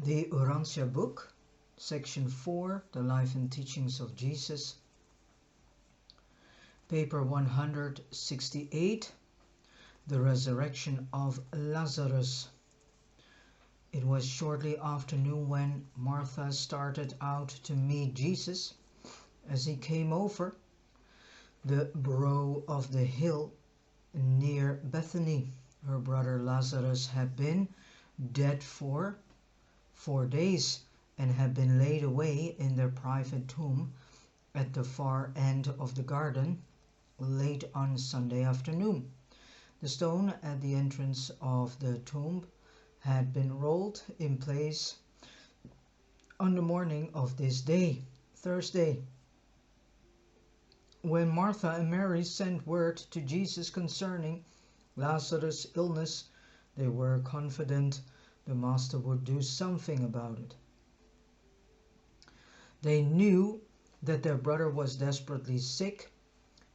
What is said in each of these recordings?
The Urantia book, section 4, The Life and Teachings of Jesus, paper 168, The Resurrection of Lazarus. It was shortly after noon when Martha started out to meet Jesus. As he came over the brow of the hill near Bethany, her brother Lazarus had been dead for 4 days and had been laid away in their private tomb at the far end of the garden late on Sunday afternoon. The stone at the entrance of the tomb had been rolled in place on the morning of this day, Thursday. When Martha and Mary sent word to Jesus concerning Lazarus' illness, they were confident the Master would do something about it. They knew that their brother was desperately sick,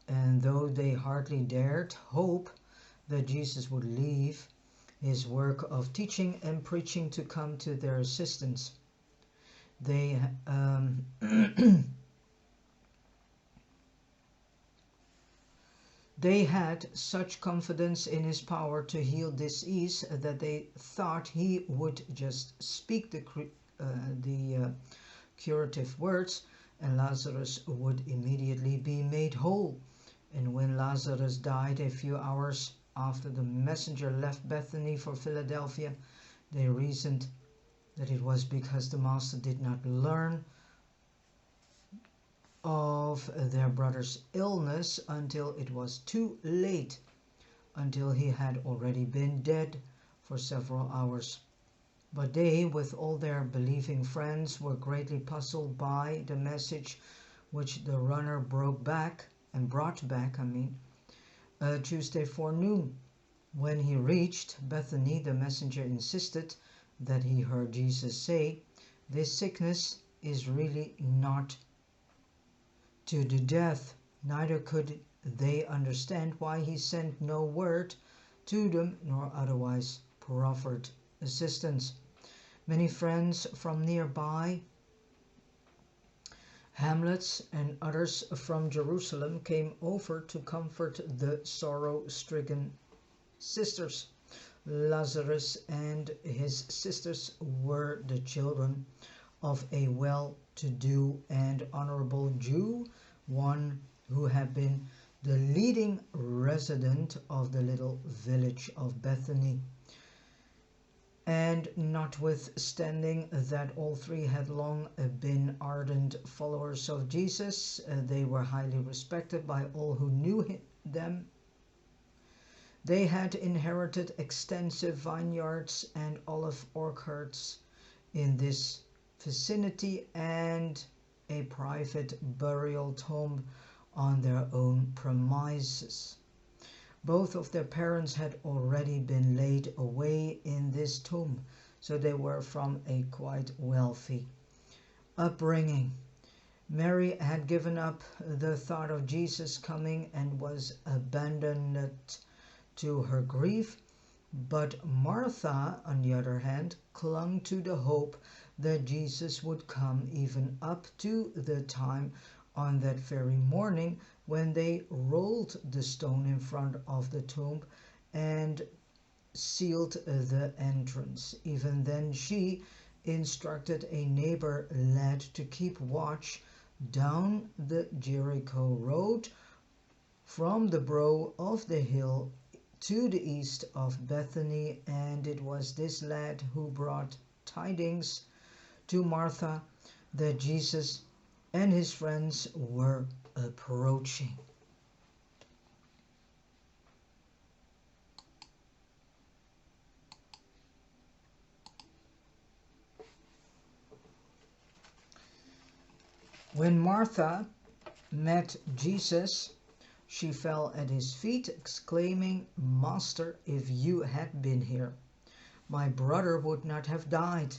and though they hardly dared hope that Jesus would leave his work of teaching and preaching to come to their assistance, they they had such confidence in his power to heal disease that they thought he would just speak the curative words and Lazarus would immediately be made whole. And when Lazarus died a few hours after the messenger left Bethany for Philadelphia, they reasoned that it was because the Master did not learn of their brother's illness until it was too late, until he had already been dead for several hours. But they, with all their believing friends, were greatly puzzled by the message which the runner brought back, Tuesday forenoon. When he reached Bethany, the messenger insisted that he heard Jesus say, "This sickness is really not to the death." Neither could they understand why he sent no word to them nor otherwise proffered assistance. Many friends from nearby hamlets and others from Jerusalem came over to comfort the sorrow-stricken sisters. Lazarus and his sisters were the children of a well-to-do and honorable Jew, one who had been the leading resident of the little village of Bethany. And notwithstanding that all three had long been ardent followers of Jesus, they were highly respected by all who knew them. They had inherited extensive vineyards and olive orchards in this vicinity and a private burial tomb on their own premises. Both of their parents had already been laid away in this tomb, so they were from a quite wealthy upbringing. Mary had given up the thought of Jesus coming and was abandoned to her grief, but Martha, on the other hand, clung to the hope that Jesus would come even up to the time on that very morning when they rolled the stone in front of the tomb and sealed the entrance. Even then she instructed a neighbor lad to keep watch down the Jericho road from the brow of the hill to the east of Bethany, and it was this lad who brought tidings to Martha that Jesus and his friends were approaching. When Martha met Jesus, she fell at his feet, exclaiming, "Master, if you had been here, my brother would not have died."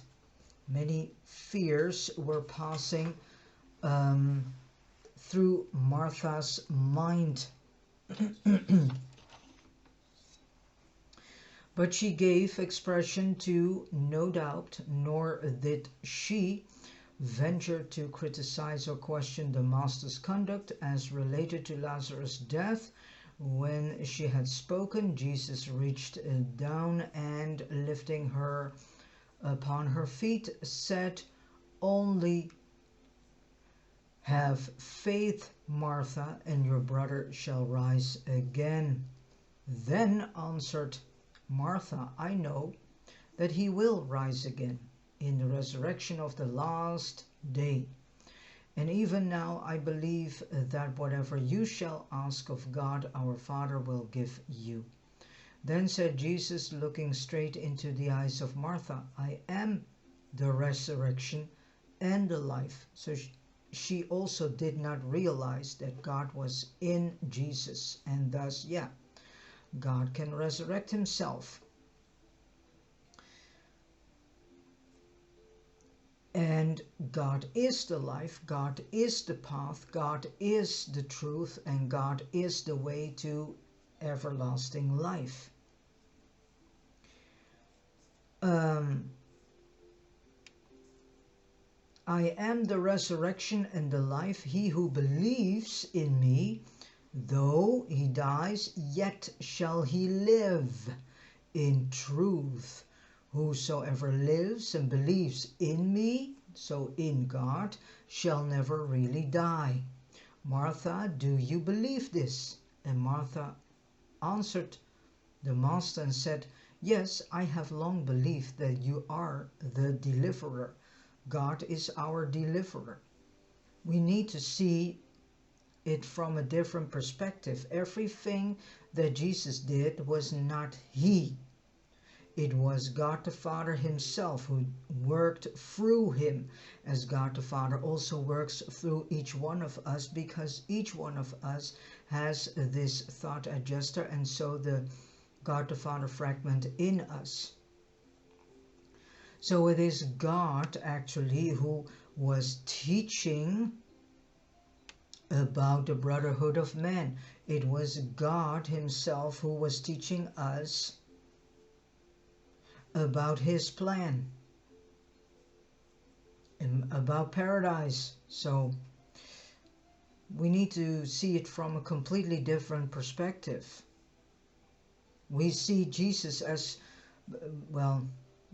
Many fears were passing through Martha's mind. But she gave expression to no doubt, nor did she venture to criticize or question the master's conduct as related to Lazarus' death. When she had spoken, Jesus reached down and, lifting her upon her feet, said, "Only have faith, Martha, and your brother shall rise again." Then answered Martha, "I know that he will rise again in the resurrection of the last day. And even now I believe that whatever you shall ask of God our Father will give you." Then said Jesus, looking straight into the eyes of Martha, "I am the resurrection and the life." So she also did not realize that God was in Jesus, and thus, God can resurrect himself. And God is the life, God is the path, God is the truth, and God is the way to everlasting life. I am the resurrection and the life. He who believes in me, though he dies, yet shall he live in truth. Whosoever lives and believes in me, so in God, shall never really die. Martha, do you believe this? And Martha answered the Master and said, "Yes, I have long believed that you are the deliverer. God is our deliverer." We need to see it from a different perspective. Everything that Jesus did was not he. It was God the Father himself who worked through him, as God the Father also works through each one of us, because each one of us has this thought adjuster, and so the God the Father fragment in us. So it is God actually who was teaching about the brotherhood of man. It was God himself who was teaching us about his plan and about paradise. So we need to see it from a completely different perspective. We see Jesus as, well,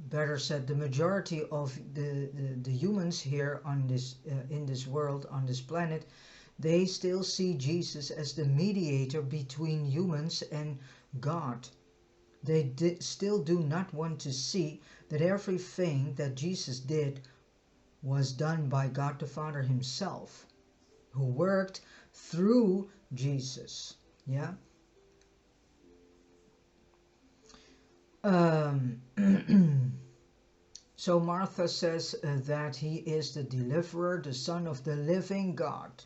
better said, the majority of the humans here on this in this world, on this planet, they still see Jesus as the mediator between humans and God. They still do not want to see that everything that Jesus did was done by God the Father himself, who worked through Jesus. Yeah. So Martha says that he is the deliverer, the Son of the living God.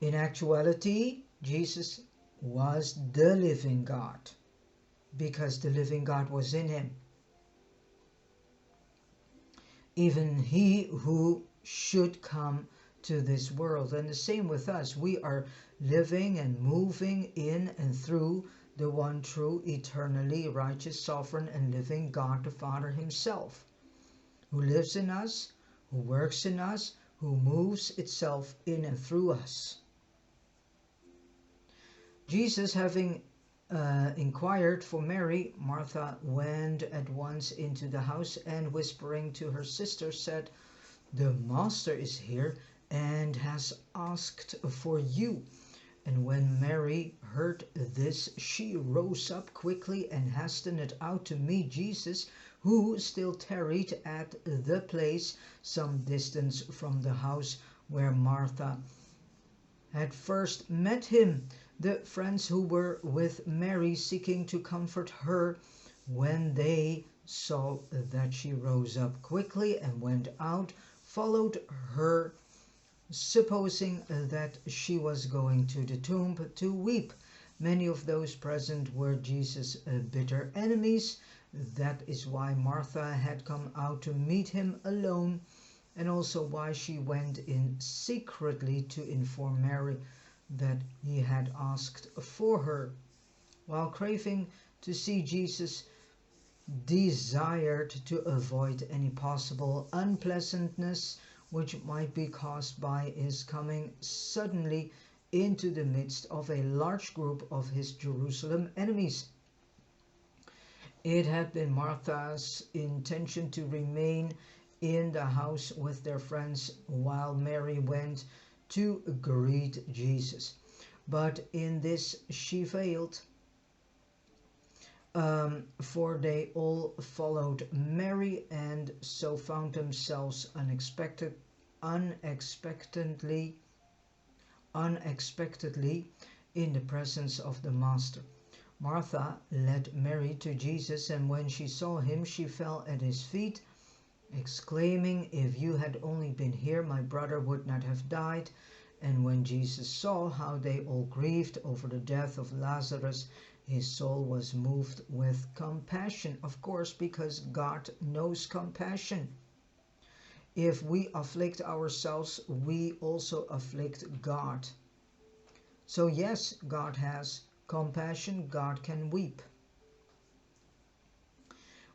In actuality, Jesus was the living God, because the living God was in him. Even he who should come to this world. And the same with us. We are living and moving in and through the one true, eternally righteous, sovereign, and living God the Father himself, who lives in us, who works in us, who moves itself in and through us. Jesus, having inquired for Mary, Martha went at once into the house and, whispering to her sister, said, "The Master is here and has asked for you." And when Mary heard this, she rose up quickly and hastened out to meet Jesus, who still tarried at the place some distance from the house where Martha had first met him. The friends who were with Mary, seeking to comfort her, when they saw that she rose up quickly and went out, followed her, supposing that she was going to the tomb to weep. Many of those present were Jesus' bitter enemies. That is why Martha had come out to meet him alone, and also why she went in secretly to inform Mary that he had asked for her. While craving to see Jesus desired to avoid any possible unpleasantness which might be caused by his coming suddenly into the midst of a large group of his Jerusalem enemies. It had been Martha's intention to remain in the house with their friends while Mary went to greet Jesus. But in this she failed, for they all followed Mary and so found themselves unexpectedly in the presence of the Master. Martha led Mary to Jesus, and when she saw him, she fell at his feet, exclaiming, "If you had only been here, my brother would not have died." And when Jesus saw how they all grieved over the death of Lazarus, his soul was moved with compassion. Of course, because God knows compassion. If we afflict ourselves, we also afflict God. So yes, God has compassion. God can weep.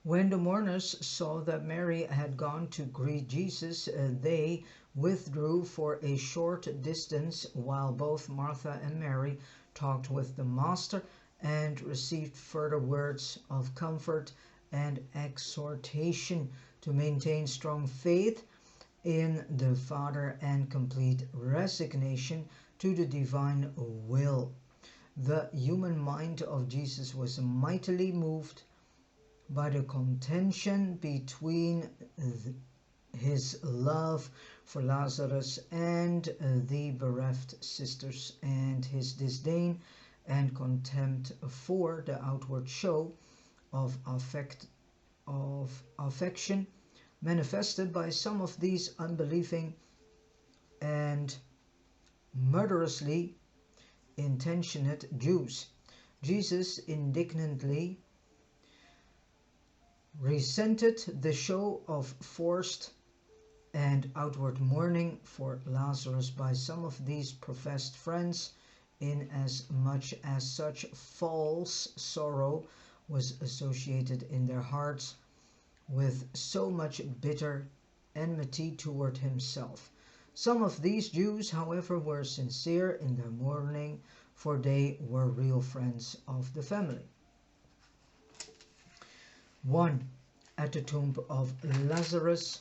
When the mourners saw that Mary had gone to greet Jesus, they withdrew for a short distance while both Martha and Mary talked with the Master and received further words of comfort and exhortation to maintain strong faith in the Father and complete resignation to the divine will. The human mind of Jesus was mightily moved by the contention between his love for Lazarus and the bereft sisters, and his disdain and contempt for the outward show of affection manifested by some of these unbelieving and murderously intentionate Jews. Jesus indignantly resented the show of forced and outward mourning for Lazarus by some of these professed friends, inasmuch as such false sorrow was associated in their hearts with so much bitter enmity toward himself. Some of these Jews, however, were sincere in their mourning, for they were real friends of the family. 1. At the tomb of Lazarus.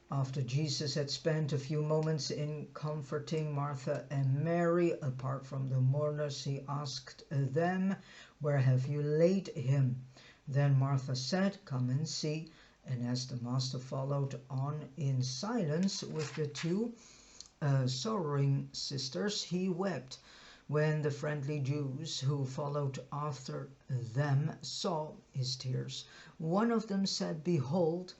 After Jesus had spent a few moments in comforting Martha and Mary, apart from the mourners, he asked them, "Where have you laid him?" Then Martha said, "Come and see." And as the Master followed on in silence with the two sorrowing sisters, he wept. When the friendly Jews who followed after them saw his tears, one of them said, "Behold,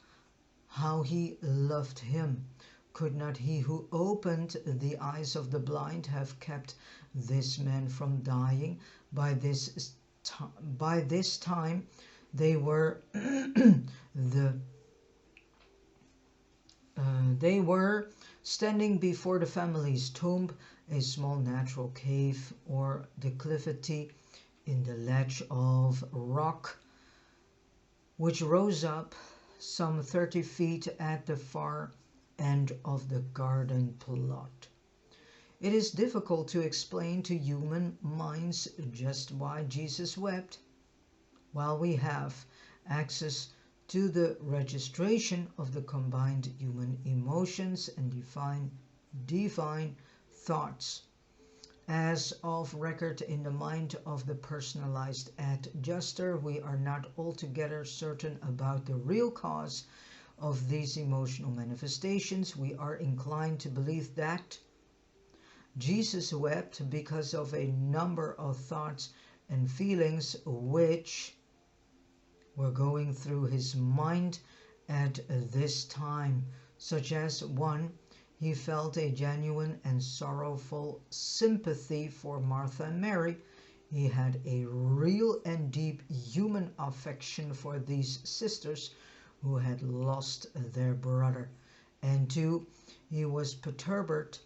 how he loved him. Could not he who opened the eyes of the blind have kept this man from dying?" By this time they were they were standing before the family's tomb, a small natural cave or declivity in the ledge of rock which rose up some 30 feet at the far end of the garden plot. It is difficult to explain to human minds just why Jesus wept. While we have access to the registration of the combined human emotions and divine thoughts, as of record in the mind of the personalized adjuster, we are not altogether certain about the real cause of these emotional manifestations. We are inclined to believe that Jesus wept because of a number of thoughts and feelings which were going through his mind at this time, such as 1. He felt a genuine and sorrowful sympathy for Martha and Mary. He had a real and deep human affection for these sisters who had lost their brother. And 2. He was perturbed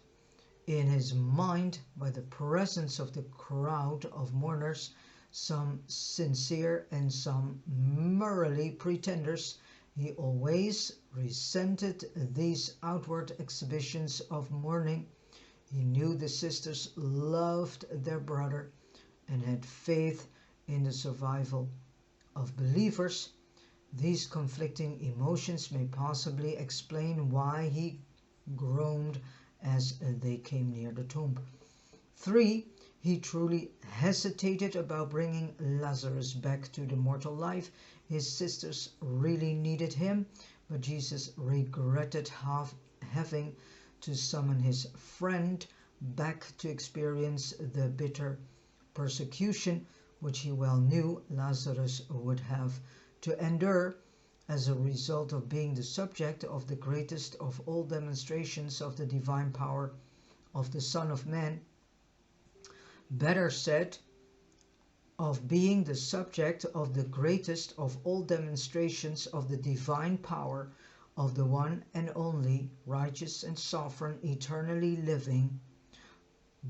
in his mind by the presence of the crowd of mourners, some sincere and some merely pretenders. He always resented these outward exhibitions of mourning. He knew the sisters loved their brother and had faith in the survival of believers. These conflicting emotions may possibly explain why he groaned as they came near the tomb. 3. He truly hesitated about bringing Lazarus back to the mortal life. His sisters really needed him, but Jesus regretted having to summon his friend back to experience the bitter persecution which he well knew Lazarus would have to endure as a result of being the subject of the greatest of all demonstrations of the divine power of the Son of Man. Better said, of being the subject of the greatest of all demonstrations of the divine power of the one and only righteous and sovereign, eternally living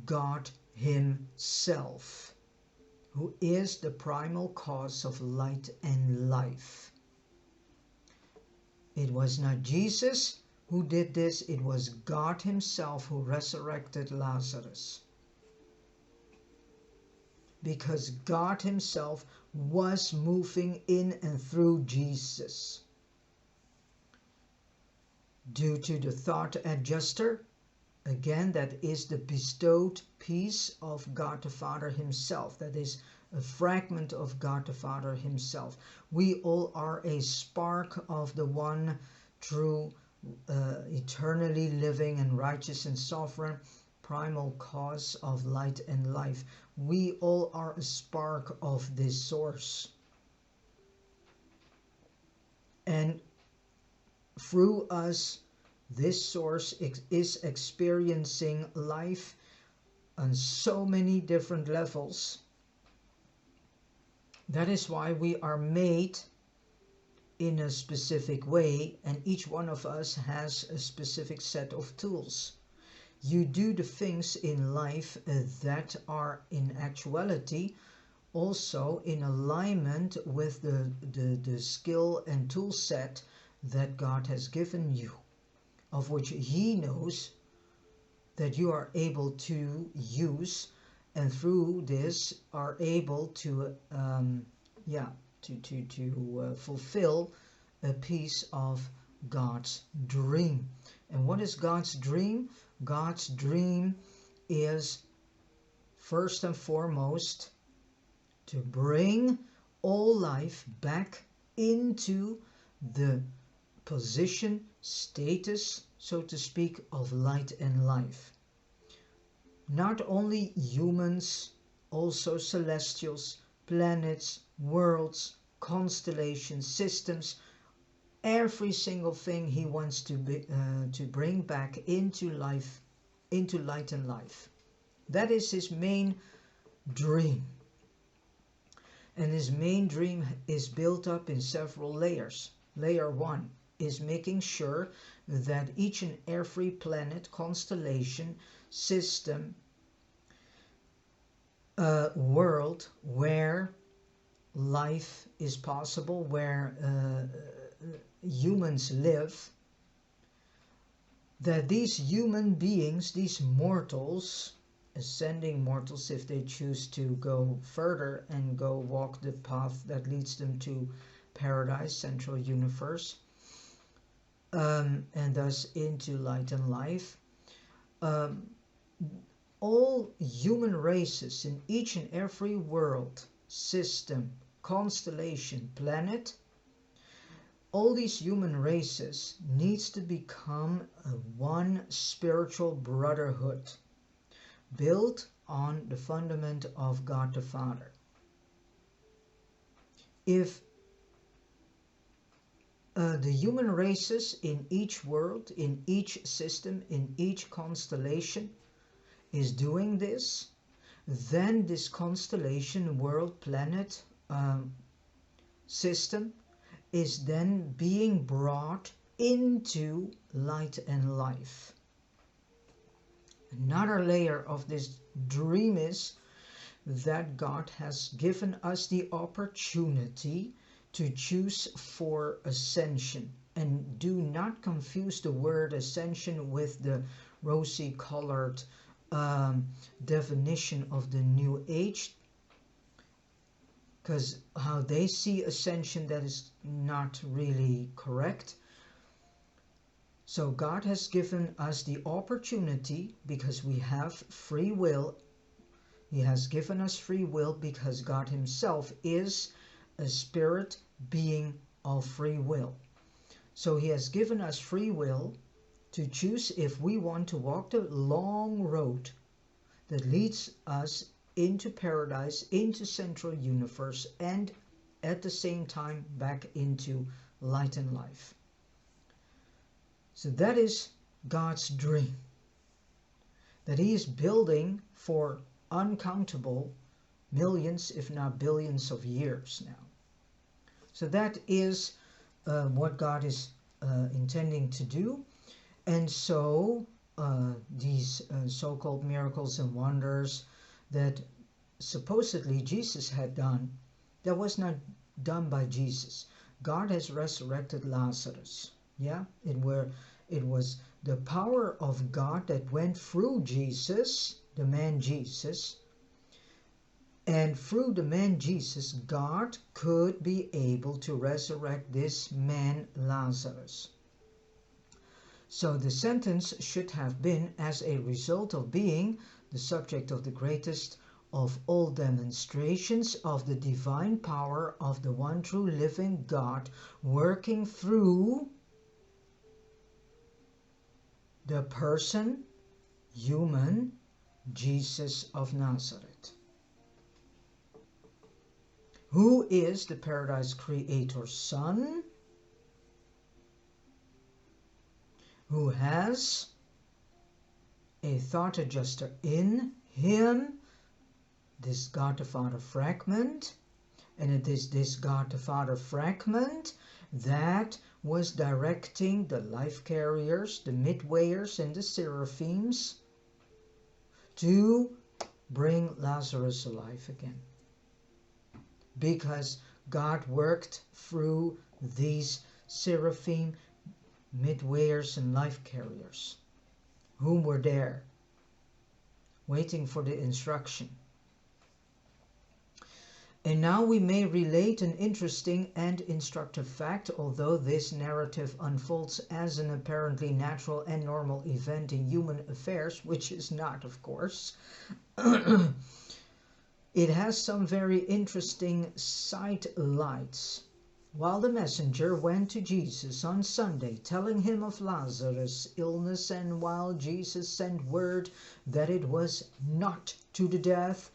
God Himself, who is the primal cause of light and life. It was not Jesus who did this, it was God Himself who resurrected Lazarus. Because God Himself was moving in and through Jesus. Due to the thought adjuster, again, that is the bestowed piece of God the Father Himself. That is a fragment of God the Father Himself. We all are a spark of the one true, eternally living and righteous and sovereign primal cause of light and life. We all are a spark of this source. And through us, this source is experiencing life on so many different levels. That is why we are made in a specific way, and each one of us has a specific set of tools. You do the things in life that are in actuality also in alignment with the skill and tool set that God has given you, of which He knows that you are able to use, and through this are able to fulfill a piece of God's dream. And what is God's dream? God's dream is first and foremost to bring all life back into the position, status, so to speak, of light and life. Not only humans, also celestials, planets, worlds, constellations, systems, every single thing He wants to bring back into life, into light and life. That is His main dream. And His main dream is built up in several layers. Layer 1 is making sure that each and every planet, constellation, system, world where life is possible, where humans live, that these human beings, these mortals, ascending mortals if they choose to go further and go walk the path that leads them to paradise, central universe, and thus into light and life. All human races in each and every world, system, constellation, planet, all these human races needs to become a one spiritual brotherhood built on the fundament of God the Father. If the human races in each world, in each system, in each constellation is doing this, then this constellation, world, planet, system is then being brought into light and life. Another layer of this dream is that God has given us the opportunity to choose for ascension. And do not confuse the word ascension with the rosy-colored definition of the New Age, because how they see ascension, that is not really correct. So God has given us the opportunity because we have free will. He has given us free will because God himself is a spirit being of free will. So he has given us free will to choose if we want to walk the long road that leads us into paradise, into central universe, and at the same time back into light and life. So that is God's dream, that he is building for uncountable millions, if not billions of years now. So that is what God is intending to do. And so these so-called miracles and wonders that supposedly Jesus had done, that was not done by Jesus. God has resurrected Lazarus. Yeah, it was the power of God that went through Jesus, the man Jesus. And through the man Jesus, God could be able to resurrect this man Lazarus. So the sentence should have been, as a result of being the subject of the greatest of all demonstrations of the divine power of the one true living God, working through the person, human, Jesus of Nazareth, who is the Paradise Creator's Son, who has a thought adjuster in him, this God the Father fragment, and it is this God the Father fragment that was directing the life carriers, the midwayers and the seraphims to bring Lazarus alive again. Because God worked through these seraphim, midwayers and life carriers, whom were there, waiting for the instruction. And now we may relate an interesting and instructive fact, although this narrative unfolds as an apparently natural and normal event in human affairs, which is not, of course. It has some very interesting side lights. While the messenger went to Jesus on Sunday, telling him of Lazarus' illness, and while Jesus sent word that it was not to the death,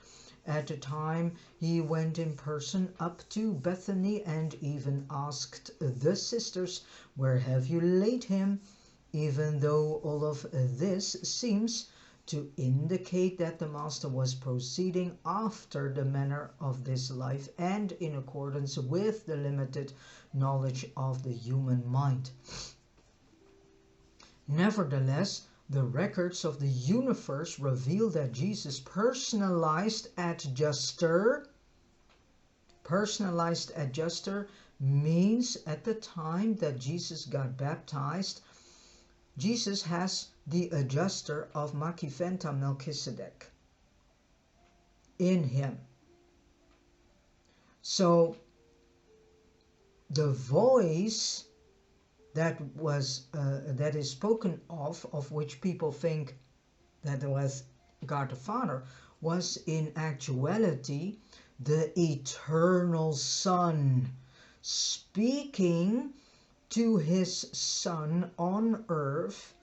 at the time he went in person up to Bethany and even asked the sisters, "Where have you laid him?" Even though all of this seems to indicate that the Master was proceeding after the manner of this life and in accordance with the limited knowledge of the human mind. Nevertheless, the records of the universe reveal that Jesus' personalized adjuster means at the time that Jesus got baptized, Jesus has the adjuster of Makiventa Melchizedek in him. So the voice that is spoken of which people think that was God the Father, was in actuality the eternal Son speaking to his Son on earth,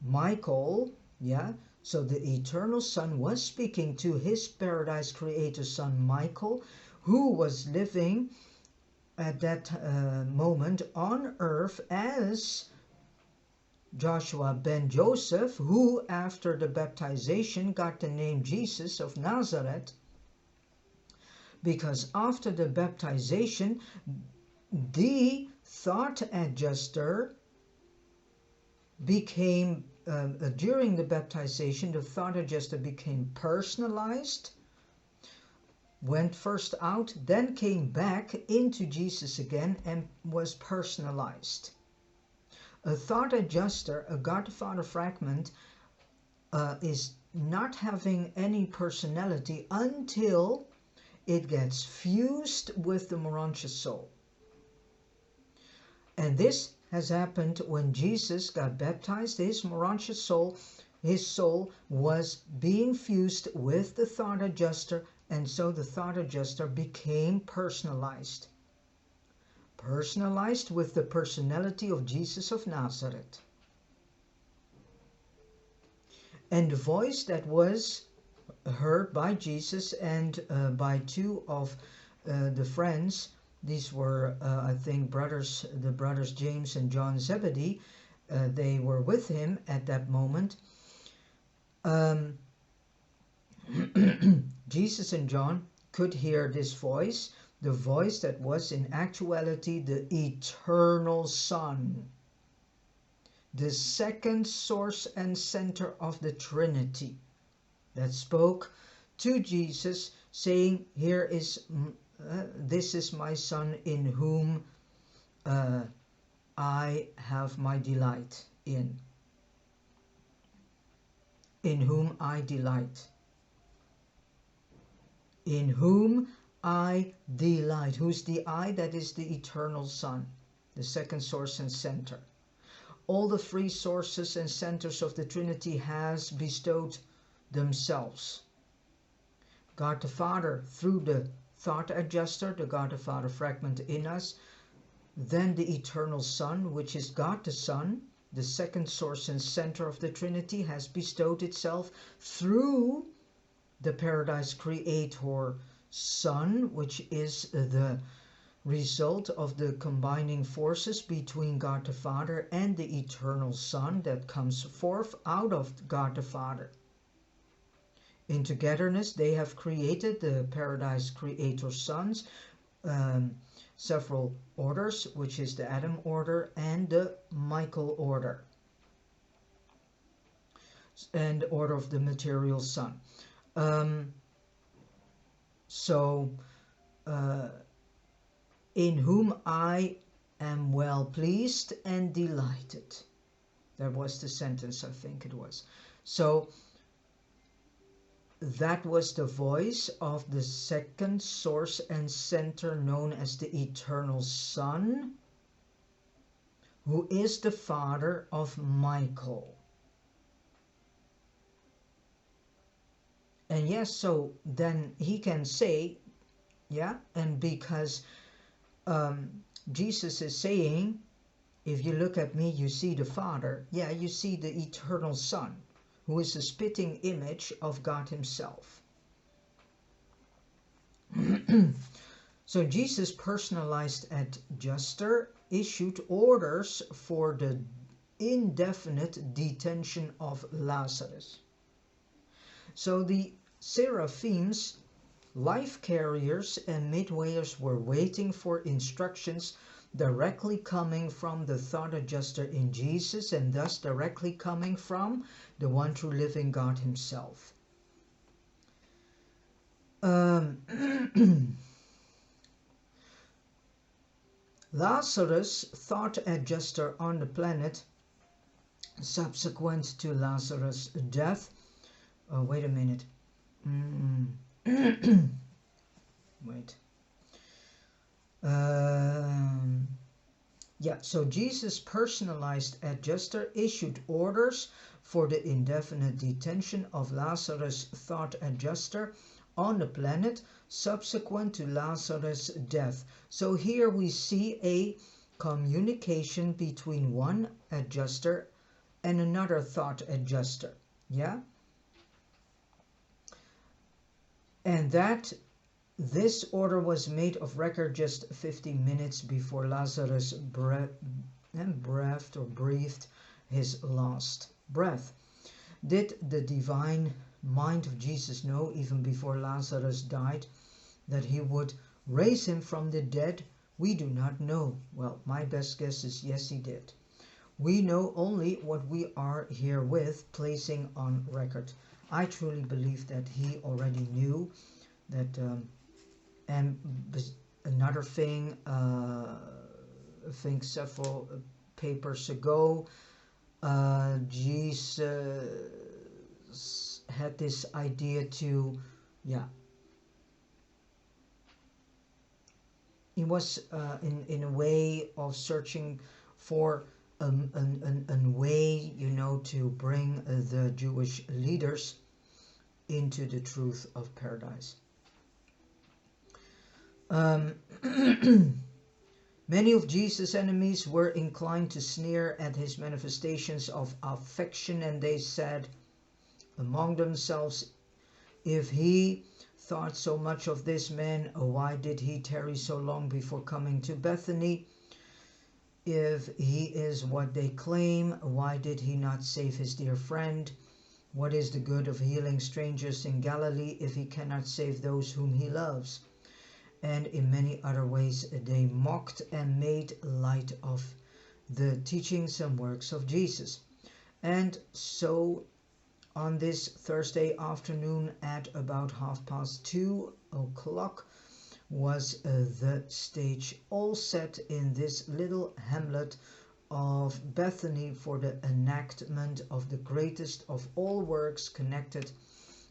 Michael. Yeah, so the eternal Son was speaking to his Paradise Creator Son Michael, who was living at that moment on earth as Joshua ben Joseph, who after the baptization got the name Jesus of Nazareth, because after the baptization the thought adjuster became, during the baptization the thought adjuster became personalized, went first out, then came back into Jesus again and was personalized. A thought adjuster, a God-Father fragment, is not having any personality until it gets fused with the Morontius soul. And this has happened when Jesus got baptized. His Morontius soul, his soul was being fused with the thought adjuster, and so the thought adjuster became personalized. Personalized with the personality of Jesus of Nazareth. And the voice that was heard by Jesus and by two of the friends, these were I think the brothers James and John Zebedee, they were with him at that moment. Jesus and John could hear this voice, the voice that was in actuality the eternal Son, the second source and center of the Trinity, that spoke to Jesus, saying, "Here is this is my Son in whom I have my delight in whom I delight, in whom I delight." Who's the I? That is the eternal Son, the second source and center. All the three sources and centers of the Trinity has bestowed themselves. God the Father through the thought adjuster, the God the Father fragment in us, then the eternal Son, which is God the Son, the second source and center of the Trinity, has bestowed itself through the Paradise Creator Son, which is the result of the combining forces between God the Father and the eternal Son that comes forth out of God the Father. In togetherness, they have created the Paradise Creator Sons, several orders, which is the Adam order and the Michael order, and the order of the material Son. In whom I am well pleased and delighted. That was the sentence, I think it was. So that was the voice of the second source and center known as the eternal Son, who is the father of Michael. And yes, so then he can say, yeah, and because Jesus is saying, if you look at me, you see the Father. Yeah, you see the eternal Son, who is a spitting image of God himself. So Jesus, personalized adjuster, issued orders for the indefinite detention of Lazarus. So the seraphims, life carriers and midwayers, were waiting for instructions directly coming from the thought adjuster in Jesus, and thus directly coming from the one true living God himself. Lazarus, thought adjuster on the planet, subsequent to Lazarus' death. Oh, wait a minute. Wait. Yeah, so Jesus, personalized adjuster, issued orders for the indefinite detention of Lazarus' thought adjuster on the planet subsequent to Lazarus' death. So here we see a communication between one adjuster and another thought adjuster. Yeah? And that this order was made of record just 15 minutes before Lazarus breathed his last breath. Did the divine mind of Jesus know, even before Lazarus died, that he would raise him from the dead? We do not know. Well, my best guess is yes, he did. We know only what we are herewith placing on record. I truly believe that he already knew that And another thing, I think several papers ago, Jesus had this idea to, he was in a way of searching for a way, to bring the Jewish leaders into the truth of paradise. Many of Jesus' enemies were inclined to sneer at his manifestations of affection, and they said among themselves, "If he thought so much of this man, why did he tarry so long before coming to Bethany? If he is what they claim, why did he not save his dear friend? What is the good of healing strangers in Galilee if he cannot save those whom he loves?" And in many other ways they mocked and made light of the teachings and works of Jesus. And so on this Thursday afternoon at about 2:30 was the stage all set in this little hamlet of Bethany for the enactment of the greatest of all works connected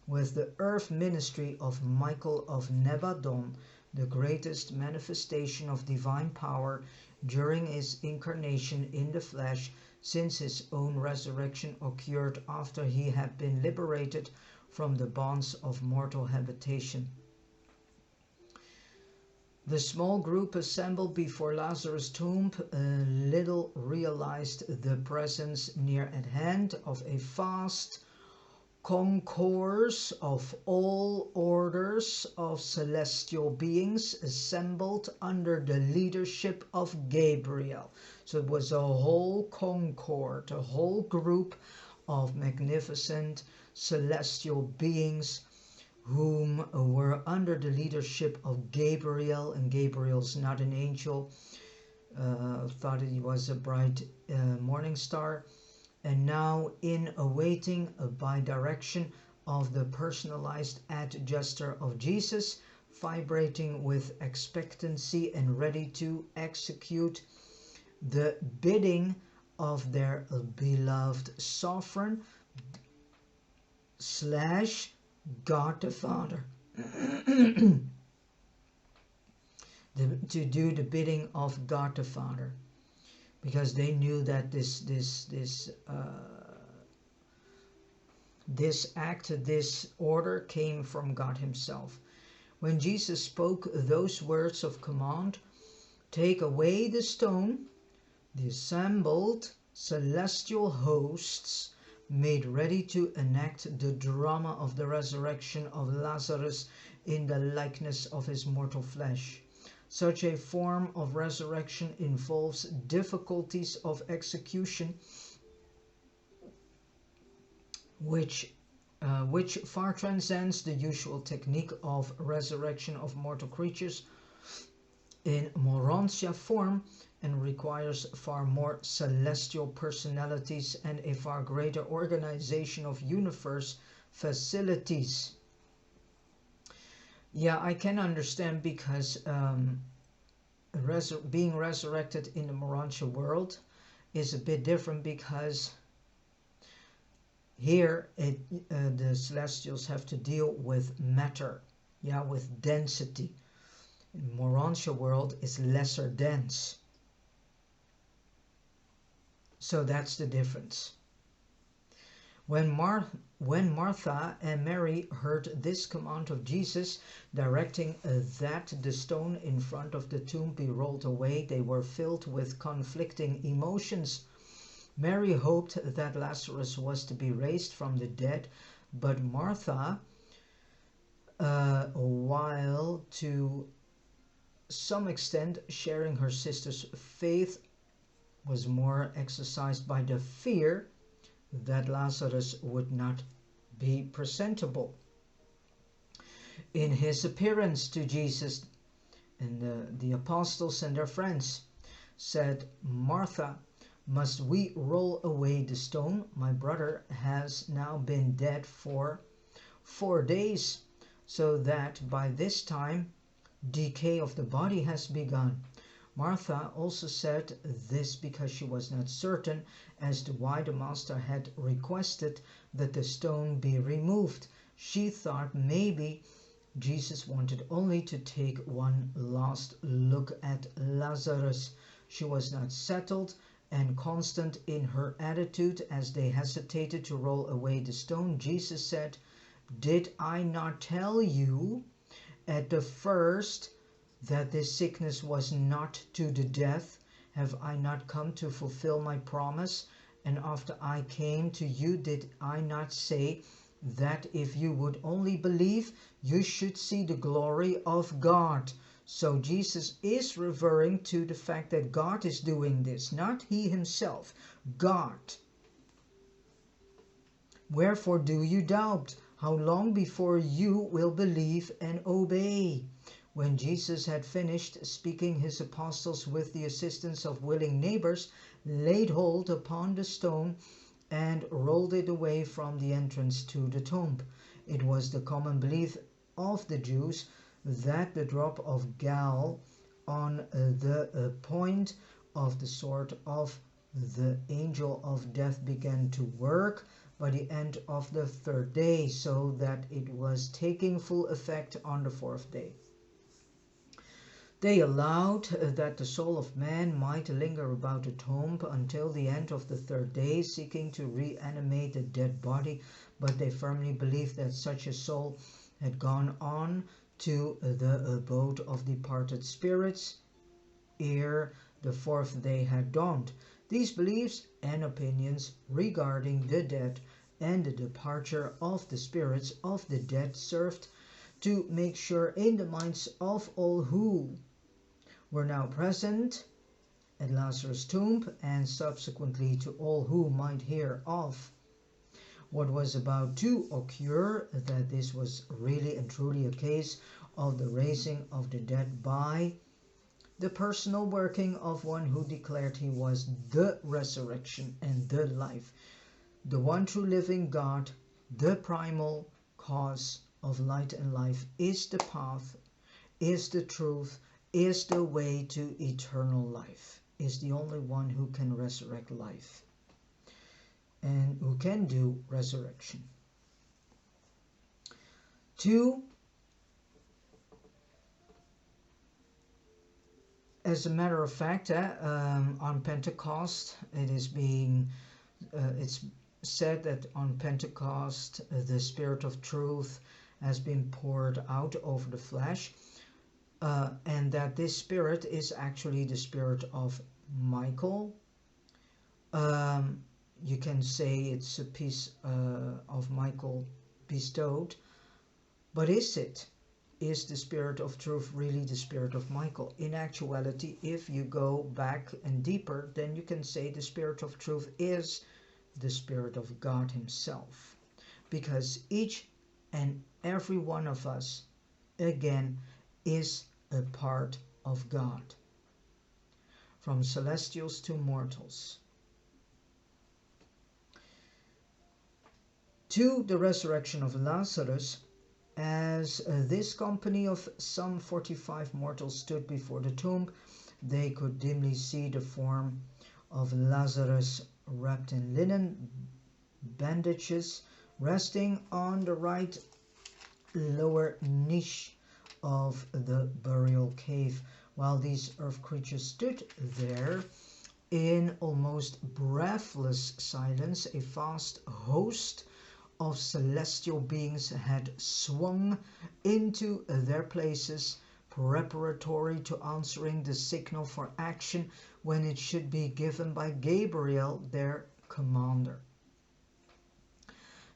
with the earth ministry of Michael of Nebadon, the greatest manifestation of divine power during his incarnation in the flesh since his own resurrection occurred after he had been liberated from the bonds of mortal habitation. The small group assembled before Lazarus' tomb little realized the presence near at hand of a vast concourse of all orders of celestial beings assembled under the leadership of Gabriel. So it was a whole concord, a whole group of magnificent celestial beings whom were under the leadership of Gabriel, and Gabriel's not an angel, thought he was a bright morning star. And now in awaiting by direction of the personalized adjuster of Jesus, vibrating with expectancy and ready to execute the bidding of their beloved sovereign / God the Father. To do the bidding of God the Father. Because they knew that this act, this order came from God himself. When Jesus spoke those words of command, "Take away the stone," the assembled celestial hosts made ready to enact the drama of the resurrection of Lazarus in the likeness of his mortal flesh. Such a form of resurrection involves difficulties of execution which far transcends the usual technique of resurrection of mortal creatures in Morontia form and requires far more celestial personalities and a far greater organization of universe facilities. Yeah, I can understand, because being resurrected in the Morontia world is a bit different, because here the celestials have to deal with matter, with density. In Morontia world is lesser dense. So that's the difference. When Martha and Mary heard this command of Jesus, directing that the stone in front of the tomb be rolled away, they were filled with conflicting emotions. Mary hoped that Lazarus was to be raised from the dead, but Martha, while to some extent sharing her sister's faith, was more exercised by the fear that Lazarus would not be presentable in his appearance to Jesus. And the apostles and their friends said, "Martha, must we roll away the stone? My brother has now been dead for 4 days, so that by this time decay of the body has begun. Martha also said this because she was not certain as to why the master had requested that the stone be removed. She thought maybe Jesus wanted only to take one last look at Lazarus. She was not settled and constant in her attitude as they hesitated to roll away the stone. Jesus said, "Did I not tell you at the first that this sickness was not to the death? Have I not come to fulfill my promise? And after I came to you, did I not say that if you would only believe, you should see the glory of God?" So Jesus is referring to the fact that God is doing this, not he himself, God. "Wherefore do you doubt? How long before you will believe and obey?" When Jesus had finished speaking, his apostles, with the assistance of willing neighbors, laid hold upon the stone and rolled it away from the entrance to the tomb. It was the common belief of the Jews that the drop of gall on the point of the sword of the angel of death began to work by the end of the third day, so that it was taking full effect on the fourth day. They allowed that the soul of man might linger about the tomb until the end of the third day, seeking to reanimate the dead body, but they firmly believed that such a soul had gone on to the abode of departed spirits ere the fourth day had dawned. These beliefs and opinions regarding the dead and the departure of the spirits of the dead served to make sure in the minds of all who were now present at Lazarus' tomb, and subsequently to all who might hear of what was about to occur, that this was really and truly a case of the raising of the dead by the personal working of one who declared he was the resurrection and the life, the one true living God, the primal cause of light and life, is the path, is the truth, is the way to eternal life, is the only one who can resurrect life and who can do resurrection. 2. As a matter of fact, on Pentecost, it's said that on Pentecost the Spirit of truth has been poured out over the flesh, and that this Spirit is actually the Spirit of Michael. You can say it's a piece of Michael bestowed, but is it? Is the Spirit of truth really the Spirit of Michael? In actuality, if you go back and deeper, then you can say the Spirit of truth is the Spirit of God himself, because each and every one of us, again, is a part of God, from celestials to mortals. To the resurrection of Lazarus, as this company of some 45 mortals stood before the tomb, they could dimly see the form of Lazarus wrapped in linen bandages, resting on the right lower niche of the burial cave. While these earth creatures stood there in almost breathless silence, a vast host of celestial beings had swung into their places, preparatory to answering the signal for action when it should be given by Gabriel, their commander.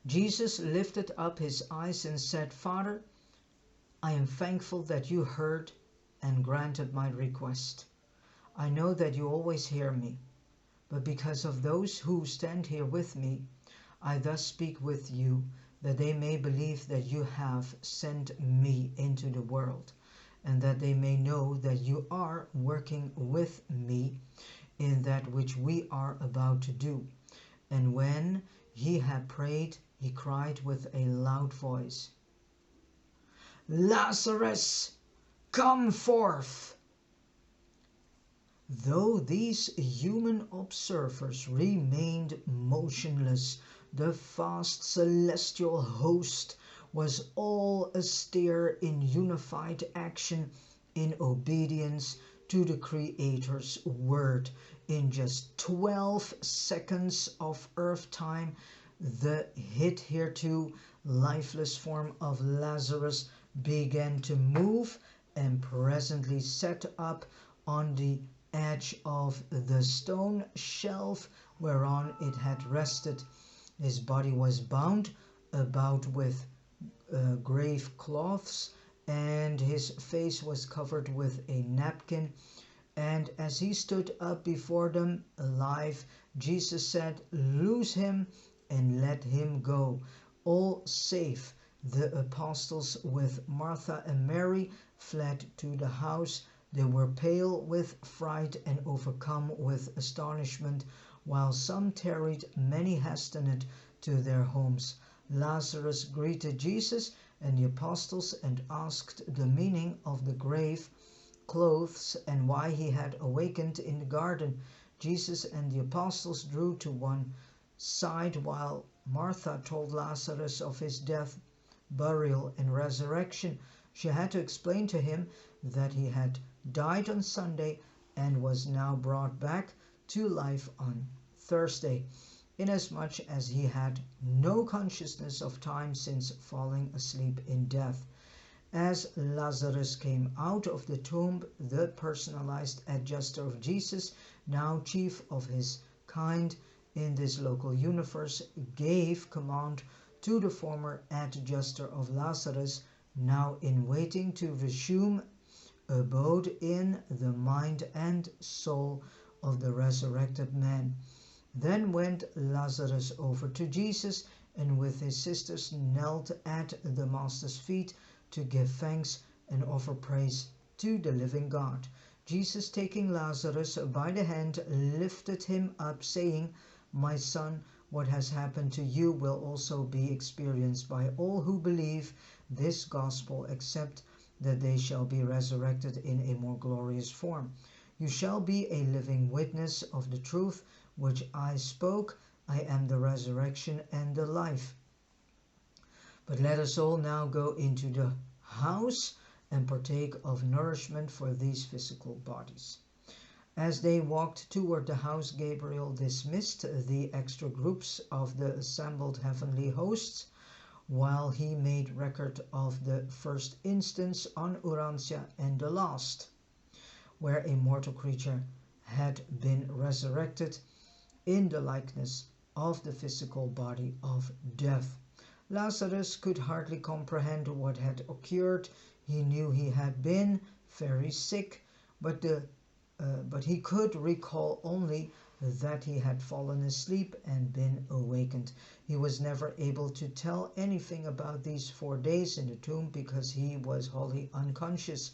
Jesus lifted up his eyes and said, "Father, I am thankful that you heard and granted my request. I know that you always hear me, but because of those who stand here with me, I thus speak with you, that they may believe that you have sent me into the world, and that they may know that you are working with me in that which we are about to do." And when he had prayed, he cried with a loud voice, "Lazarus, come forth. Though these human observers remained motionless, the vast celestial host was all astir in unified action, in obedience to the Creator's word. In just 12 seconds of earth time, the hitherto lifeless form of Lazarus began to move and presently set up on the edge of the stone shelf whereon it had rested. His body was bound about with grave cloths, and his face was covered with a napkin. And as he stood up before them alive, Jesus said, "Loose him and let him go." All save the apostles with Martha and Mary fled to the house. They were pale with fright and overcome with astonishment, while some tarried, many hastened to their homes. Lazarus greeted Jesus and the apostles and asked the meaning of the grave clothes and why he had awakened in the garden. Jesus and the apostles drew to one side while Martha told Lazarus of his death, burial, and resurrection. She had to explain to him that he had died on Sunday and was now brought back to life on Thursday, inasmuch as he had no consciousness of time since falling asleep in death. As Lazarus came out of the tomb, the personalized adjuster of Jesus, now chief of his kind in this local universe, gave command to the former adjuster of Lazarus, now in waiting, to resume abode in the mind and soul of the resurrected man. Then went Lazarus over to Jesus, and with his sisters knelt at the Master's feet to give thanks and offer praise to the living God. Jesus, taking Lazarus by the hand, lifted him up, saying, "My son, what has happened to you will also be experienced by all who believe this gospel, except that they shall be resurrected in a more glorious form. You shall be a living witness of the truth which I spoke. I am the resurrection and the life." But let us all now go into the house and partake of nourishment for these physical bodies. As they walked toward the house, Gabriel dismissed the extra groups of the assembled heavenly hosts, while he made record of the first instance on Urantia and the last, where a mortal creature had been resurrected in the likeness of the physical body of death. Lazarus could hardly comprehend what had occurred. He knew he had been very sick, but he could recall only that he had fallen asleep and been awakened. He was never able to tell anything about these 4 days in the tomb because he was wholly unconscious.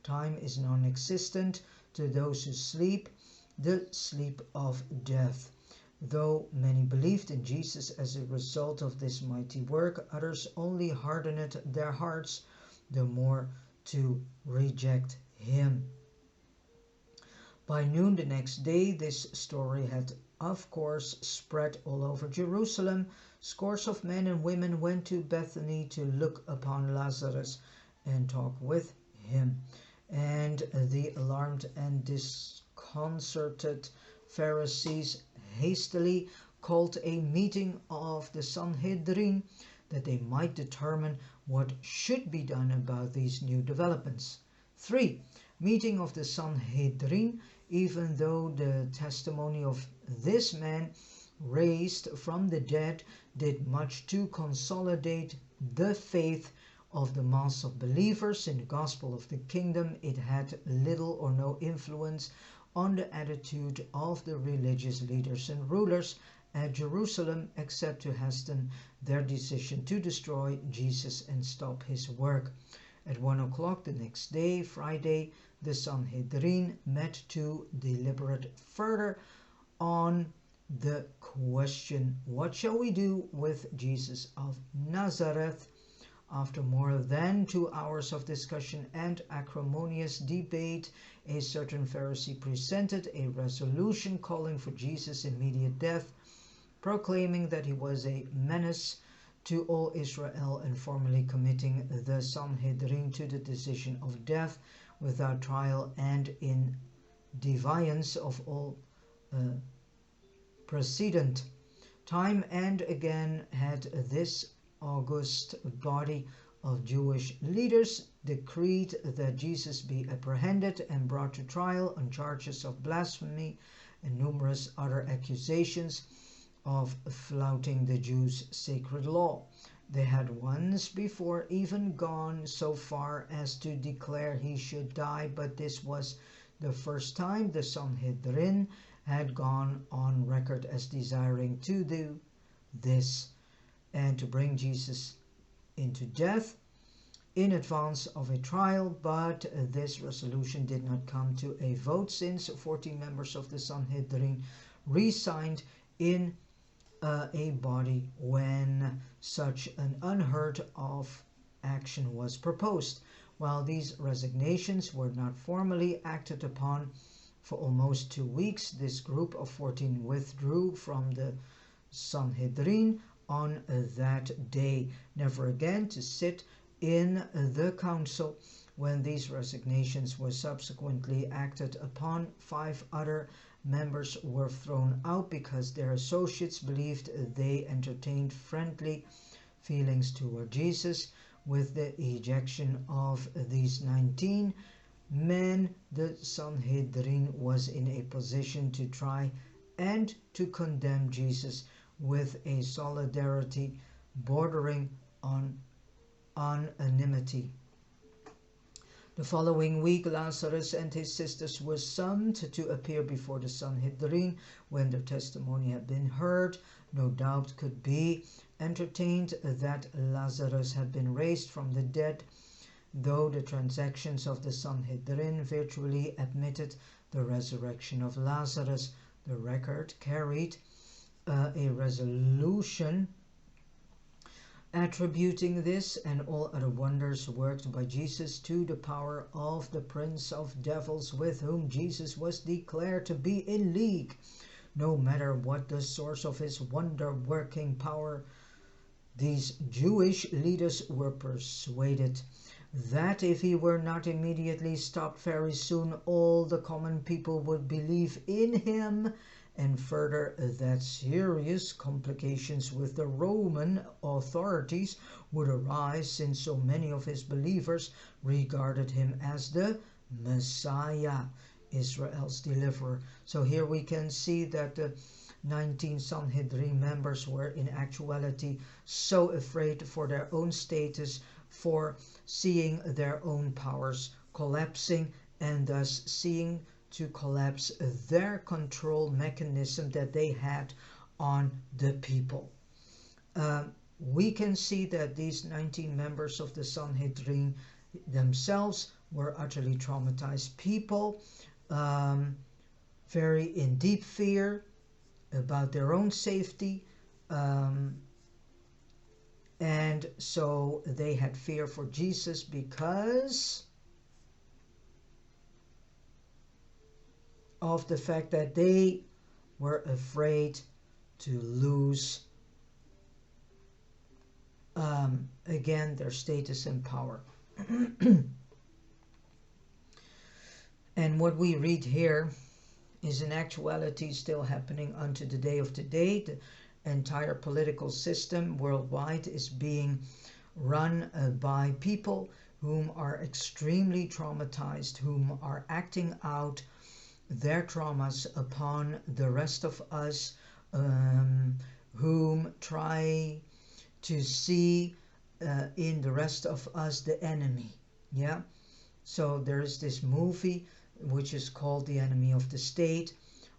Time is non-existent to those who sleep, the sleep of death. Though many believed in Jesus as a result of this mighty work, others only hardened their hearts the more to reject him. By noon the next day, this story had of course spread all over Jerusalem. Scores of men and women went to Bethany to look upon Lazarus and talk with him. And the alarmed and disconcerted Pharisees hastily called a meeting of the Sanhedrin that they might determine what should be done about these new developments. 3. Meeting of the Sanhedrin. Even though the testimony of this man raised from the dead did much to consolidate the faith of the mass of believers in the gospel of the kingdom, it had little or no influence on the attitude of the religious leaders and rulers at Jerusalem, except to hasten their decision to destroy Jesus and stop his work. At 1 o'clock the next day, Friday, the Sanhedrin met to deliberate further on the question, "What shall we do with Jesus of Nazareth?" After more than 2 hours of discussion and acrimonious debate, a certain Pharisee presented a resolution calling for Jesus' immediate death, proclaiming that he was a menace to all Israel and formally committing the Sanhedrin to the decision of death without trial and in defiance of all precedent. Time and again had this august body of Jewish leaders decreed that Jesus be apprehended and brought to trial on charges of blasphemy and numerous other accusations of flouting the Jews' sacred law. They had once before even gone so far as to declare he should die, but this was the first time the Sanhedrin had gone on record as desiring to do this and to bring Jesus into death in advance of a trial, but this resolution did not come to a vote since 14 members of the Sanhedrin resigned in a body when such an unheard of action was proposed. While these resignations were not formally acted upon for almost 2 weeks, this group of 14 withdrew from the Sanhedrin on that day, never again to sit in the council. When these resignations were subsequently acted upon, 5 other members were thrown out because their associates believed they entertained friendly feelings toward Jesus. With the ejection of these 19 men, the Sanhedrin was in a position to try and to condemn Jesus with a solidarity bordering on unanimity. The following week, Lazarus and his sisters were summoned to appear before the Sanhedrin. When their testimony had been heard, no doubt could be entertained that Lazarus had been raised from the dead, though the transactions of the Sanhedrin virtually admitted the resurrection of Lazarus. The record carried a resolution attributing this and all other wonders worked by Jesus to the power of the prince of devils, with whom Jesus was declared to be in league. No matter what the source of his wonder-working power, these Jewish leaders were persuaded that if he were not immediately stopped very soon, all the common people would believe in him, and further that serious complications with the Roman authorities would arise, since so many of his believers regarded him as the Messiah, Israel's deliverer. So here we can see that the 19 Sanhedrin members were in actuality so afraid for their own status, for seeing their own powers collapsing, and thus seeing to collapse their control mechanism that they had on the people. We can see that these 19 members of the Sanhedrin themselves were utterly traumatized people, very in deep fear about their own safety, and so they had fear for Jesus because of the fact that they were afraid to lose again their status and power. And what we read here is in actuality still happening unto the day of today. The entire political system worldwide is being run by people whom are extremely traumatized, whom are acting out their traumas upon the rest of us, whom try to see in the rest of us the enemy. Yeah, so there is this movie which is called The Enemy of the State.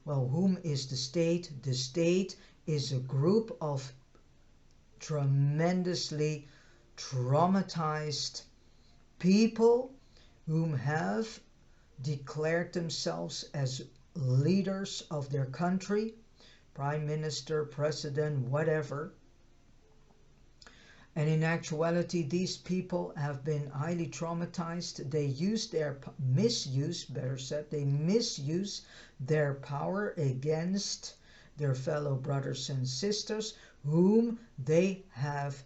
Well, whom is the state? The state is a group of tremendously traumatized people whom have declared themselves as leaders of their country, prime minister, president, whatever, And in actuality, these people have been highly traumatized. They misuse their power against their fellow brothers and sisters, whom they have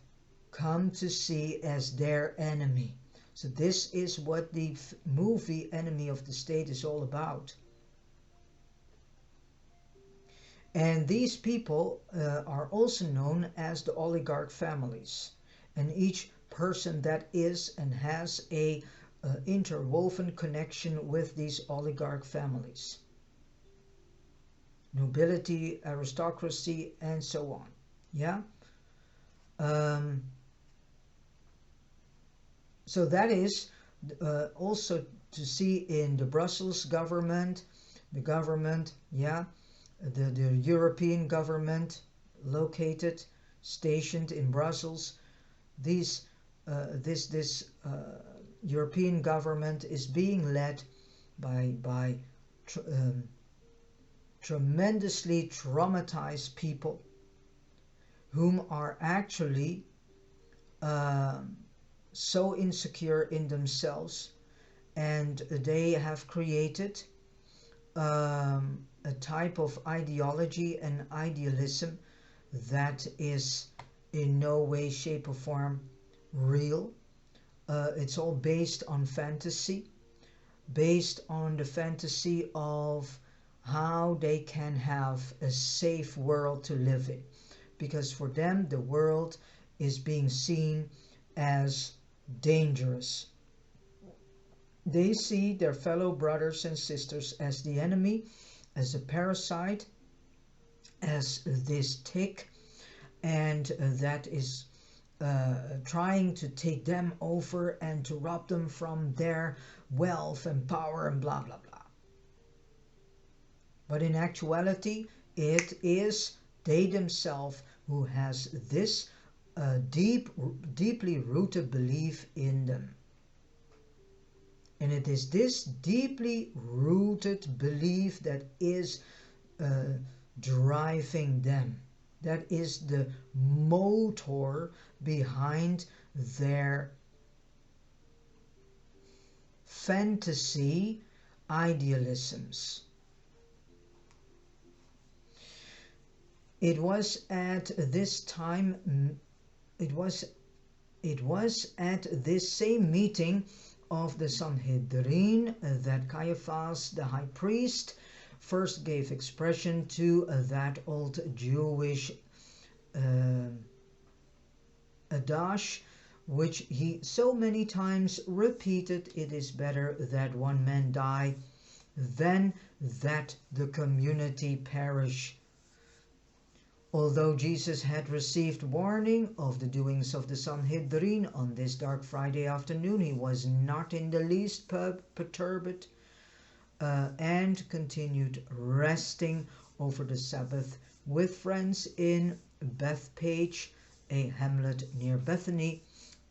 come to see as their enemy. So this is what the movie Enemy of the State is all about. And these people are also known as the oligarch families. And each person that is and has a interwoven connection with these oligarch families. Nobility, aristocracy, and so on. Yeah? So that is also to see in the Brussels government, the government, yeah, the European government located, stationed in Brussels. This European government is being led by tremendously traumatized people whom are actually so insecure in themselves, and they have created a type of ideology and idealism that is in no way, shape or form real. It's all based on fantasy, based on the fantasy of how they can have a safe world to live in, because for them the world is being seen as dangerous. They see their fellow brothers and sisters as the enemy, as a parasite, as this tick, and that is trying to take them over and to rob them from their wealth and power and blah blah blah. But in actuality, it is they themselves who has this deeply rooted belief in them. And it is this deeply rooted belief that is driving them. That is the motor behind their fantasy idealisms. It was at this time, it was at this same meeting of the Sanhedrin that Caiaphas, the high priest, first gave expression to that old Jewish adage, which he so many times repeated: it is better that one man die than that the community perish. Although Jesus had received warning of the doings of the Sanhedrin on this dark Friday afternoon, he was not in the least perturbed and continued resting over the Sabbath with friends in Bethpage, a hamlet near Bethany.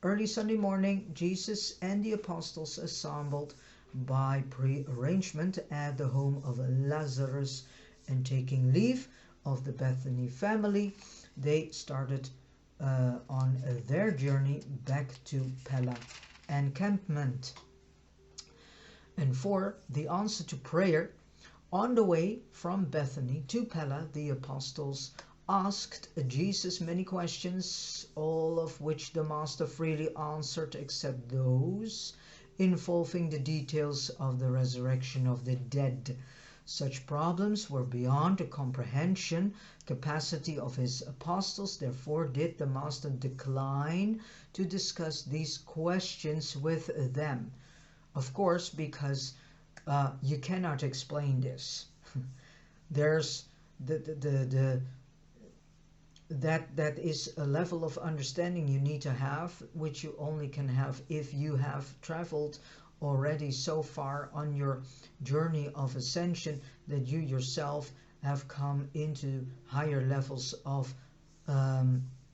Early Sunday morning, Jesus and the apostles assembled by pre-arrangement at the home of Lazarus, and taking leave of the Bethany family, they started on their journey back to Pella encampment. And for the answer to prayer, on the way from Bethany to Pella, the apostles asked Jesus many questions, all of which the Master freely answered, except those involving the details of the resurrection of the dead. Such problems were beyond the comprehension capacity of his apostles. Therefore did the Master decline to discuss these questions with them. Of course, because you cannot explain this. There's that is a level of understanding you need to have, which you only can have if you have traveled already so far on your journey of ascension that you yourself have come into higher levels of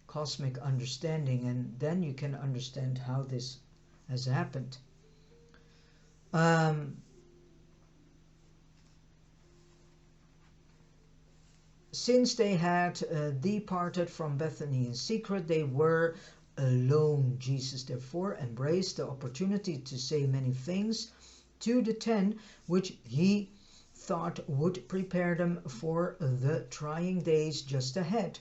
cosmic understanding, and then you can understand how this has happened. Since they had departed from Bethany in secret, they were alone. Jesus therefore embraced the opportunity to say many things to the 10, which he thought would prepare them for the trying days just ahead.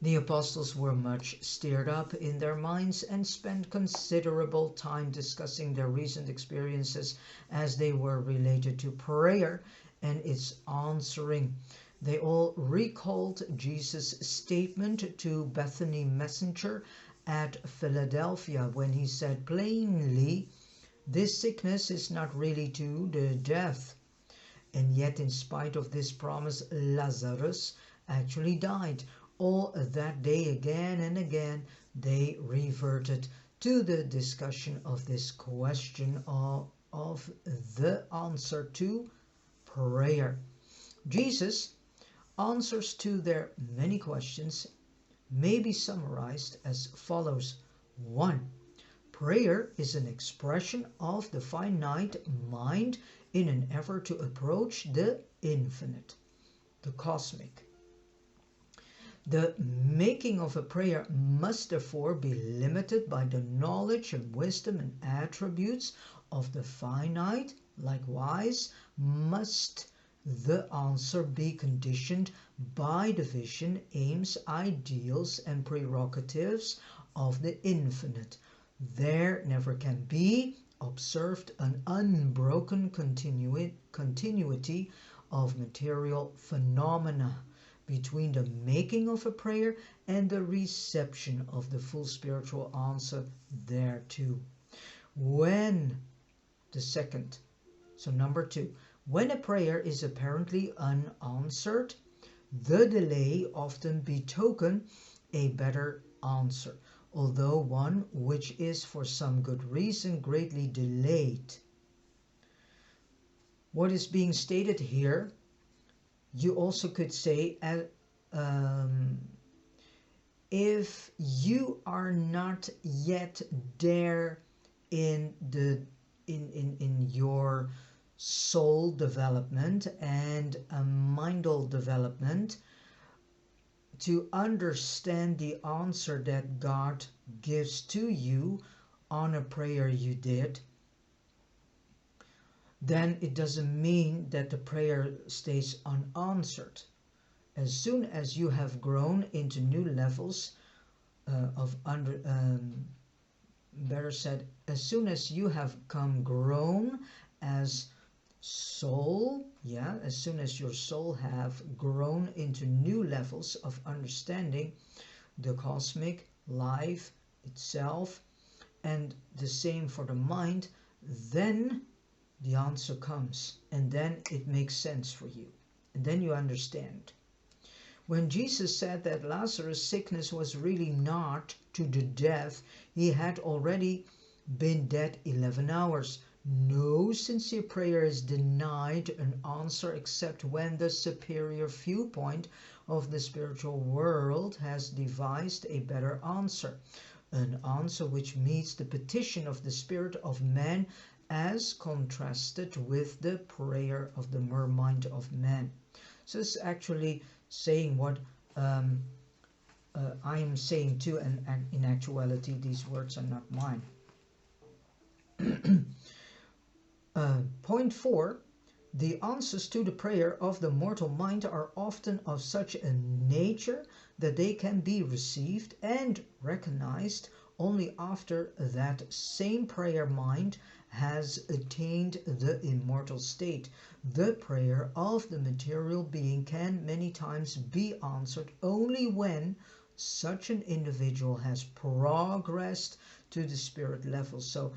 The apostles were much stirred up in their minds and spent considerable time discussing their recent experiences as they were related to prayer and its answering. They all recalled Jesus' statement to Bethany messenger at Philadelphia when he said plainly, "This sickness is not really to the death." And yet, in spite of this promise, Lazarus actually died. All that day, again and again, they reverted to the discussion of this question of the answer to prayer. Jesus' answers to their many questions may be summarized as follows. 1. Prayer is an expression of the finite mind in an effort to approach the infinite, the cosmic. The making of a prayer must therefore be limited by the knowledge and wisdom and attributes of the finite. Likewise, must the answer be conditioned by the vision, aims, ideals, and prerogatives of the infinite. There never can be observed an unbroken continuity of material phenomena between the making of a prayer and the reception of the full spiritual answer thereto. When the second, so number 2, when a prayer is apparently unanswered, the delay often betoken a better answer, although one which is for some good reason greatly delayed. What is being stated here, you also could say, if you are not yet there in your soul development and mindal development to understand the answer that God gives to you on a prayer you did, then it doesn't mean that the prayer stays unanswered. As soon as you have grown into new levels better said, as soon as you have grown as soul, as soon as your soul have grown into new levels of understanding the cosmic life itself, and the same for the mind, then the answer comes, and then it makes sense for you, and then you understand. When Jesus said that Lazarus' sickness was really not to the death, he had already been dead 11 hours. No sincere prayer is denied an answer except when the superior viewpoint of the spiritual world has devised a better answer, an answer which meets the petition of the spirit of man as contrasted with the prayer of the mere mind of man. So it's actually saying what I am saying too, and in actuality these words are not mine. Point 4. The answers to the prayer of the mortal mind are often of such a nature that they can be received and recognized only after that same prayer mind has attained the immortal state. The prayer of the material being can many times be answered only when such an individual has progressed to the spirit level. So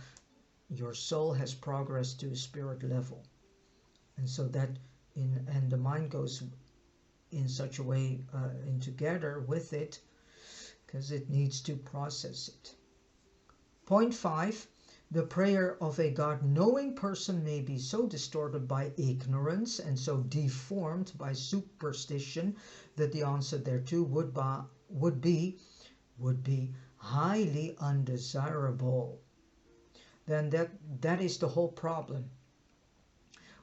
your soul has progressed to a spirit level, and so that and the mind goes in such a way in together with it, because it needs to process it. Point 5. The prayer of a God-knowing person may be so distorted by ignorance and so deformed by superstition that the answer thereto would be highly undesirable. Then that is the whole problem.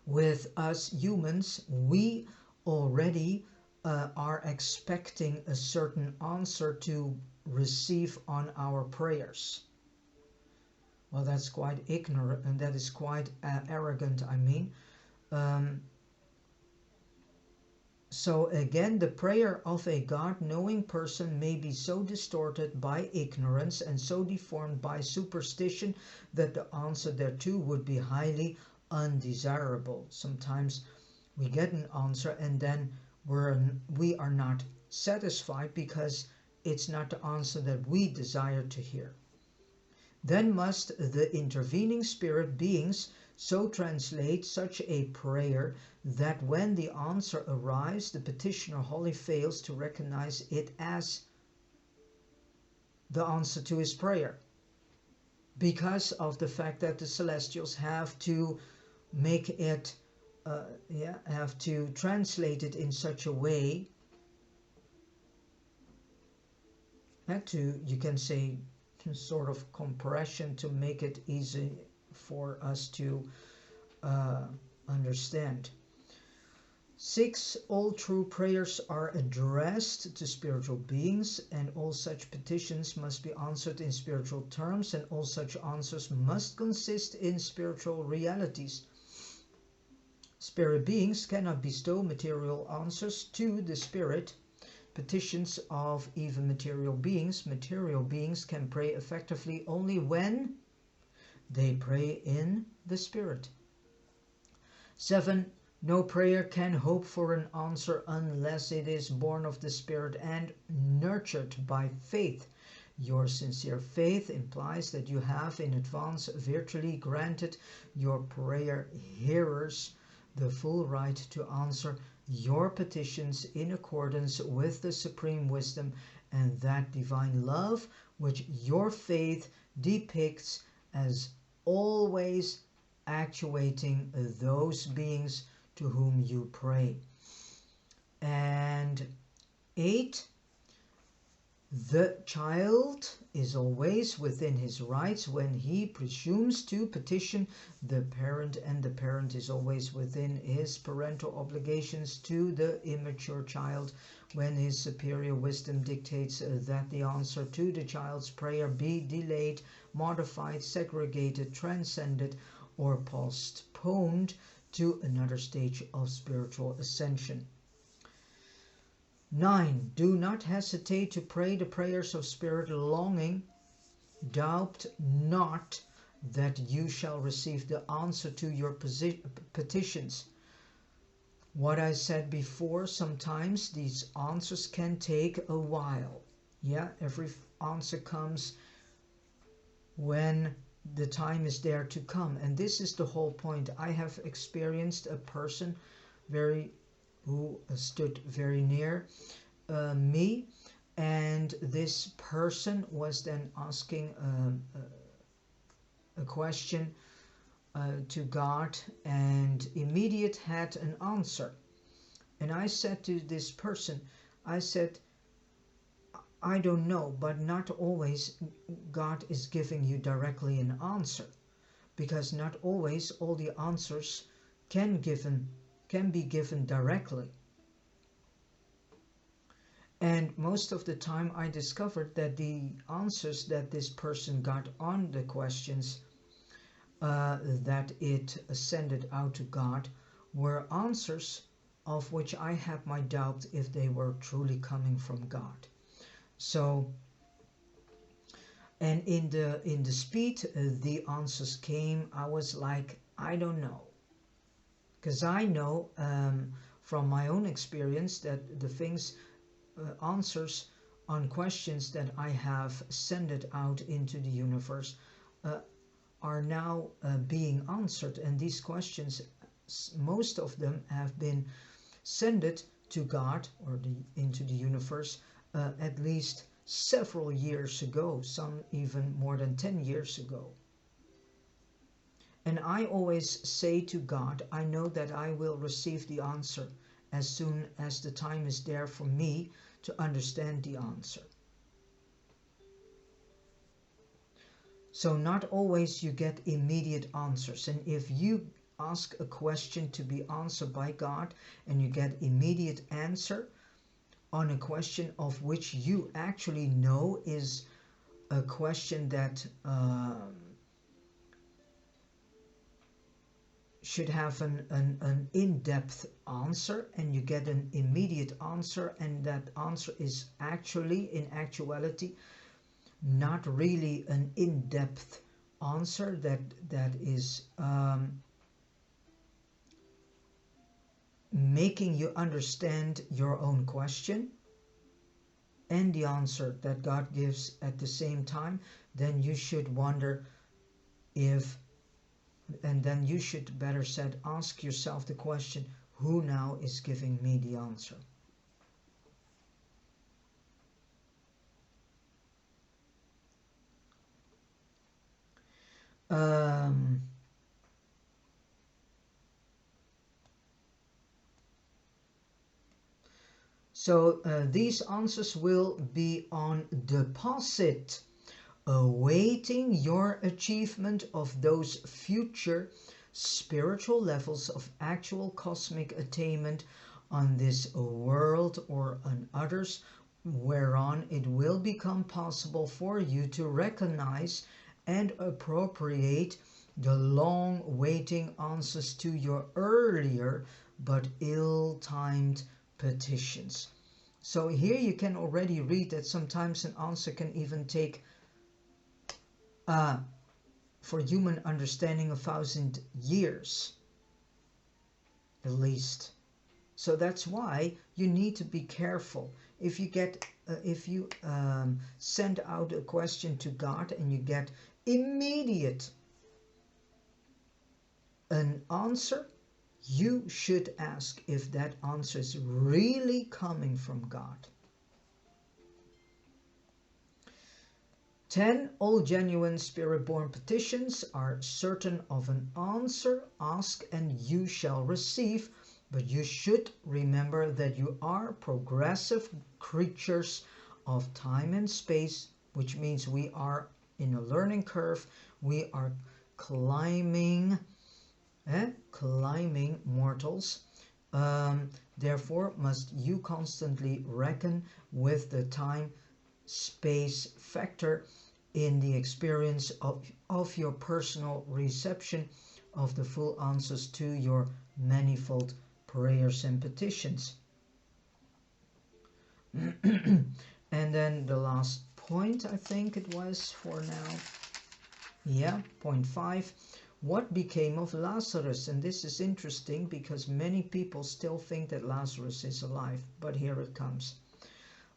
With us humans, we already are expecting a certain answer to receive on our prayers. Well, that's quite ignorant, and that is quite arrogant, I mean. So again, the prayer of a God-knowing person may be so distorted by ignorance and so deformed by superstition that the answer thereto would be highly undesirable. Sometimes we get an answer and then we are not satisfied because it's not the answer that we desire to hear. Then must the intervening spirit beings so translate such a prayer that when the answer arrives, the petitioner wholly fails to recognize it as the answer to his prayer, because of the fact that the celestials have to make it, have to translate it in such a way to, you can say, sort of compression to make it easy for us to understand. 6. All true prayers are addressed to spiritual beings, and all such petitions must be answered in spiritual terms, and all such answers must consist in spiritual realities. Spirit beings cannot bestow material answers to the spirit petitions of even material beings. Material beings can pray effectively only when they pray in the Spirit. 7. No prayer can hope for an answer unless it is born of the Spirit and nurtured by faith. Your sincere faith implies that you have in advance virtually granted your prayer hearers the full right to answer your petitions in accordance with the supreme wisdom and that divine love which your faith depicts as always actuating those beings to whom you pray. And 8. The child is always within his rights when he presumes to petition the parent, and the parent is always within his parental obligations to the immature child when his superior wisdom dictates that the answer to the child's prayer be delayed, modified, segregated, transcended, or postponed to another stage of spiritual ascension. 9. Do not hesitate to pray the prayers of spirit longing. Doubt not that you shall receive the answer to your petitions. What I said before, sometimes these answers can take a while. Yeah, every answer comes when the time is there to come. And this is the whole point. I have experienced a person who stood very near me, and this person was then asking a question to God, and immediate had an answer. And I said to this person, I said, I don't know, but not always God is giving you directly an answer, because not always all the answers can be given directly. And most of the time I discovered that the answers that this person got on the questions that it ascended out to God were answers of which I had my doubt if they were truly coming from God. So, and in the speed the answers came, I was like, I don't know. Because I know from my own experience that the things, answers on questions that I have sent out into the universe are now being answered. And these questions, most of them have been sent to God or into the universe at least several years ago, some even more than 10 years ago. And I always say to God, I know that I will receive the answer as soon as the time is there for me to understand the answer. So not always you get immediate answers. And if you ask a question to be answered by God and you get immediate answer, on a question of which you actually know is a question that should have an in-depth answer, and you get an immediate answer, and that answer is actually, in actuality, not really an in-depth answer that is making you understand your own question and the answer that God gives at the same time, then you should wonder and then you should, better said, ask yourself the question, who now is giving me the answer? So these answers will be on deposit, awaiting your achievement of those future spiritual levels of actual cosmic attainment on this world or on others, whereon it will become possible for you to recognize and appropriate the long-waiting answers to your earlier but ill-timed petitions. So here you can already read that sometimes an answer can even take for human understanding 1,000 years at least. So that's why you need to be careful. If you send out a question to God and you get immediate an answer, you should ask if that answer is really coming from God. 10. All genuine spirit-born petitions are certain of an answer. Ask and you shall receive. But you should remember that you are progressive creatures of time and space, which means we are in a learning curve. We are climbing mortals. Therefore must you constantly reckon with the time-space factor in the experience of your personal reception of the full answers to your manifold prayers and petitions. And then the last point, I think it was for now. Yeah, point 5. What became of Lazarus? And this is interesting because many people still think that Lazarus is alive, but here it comes.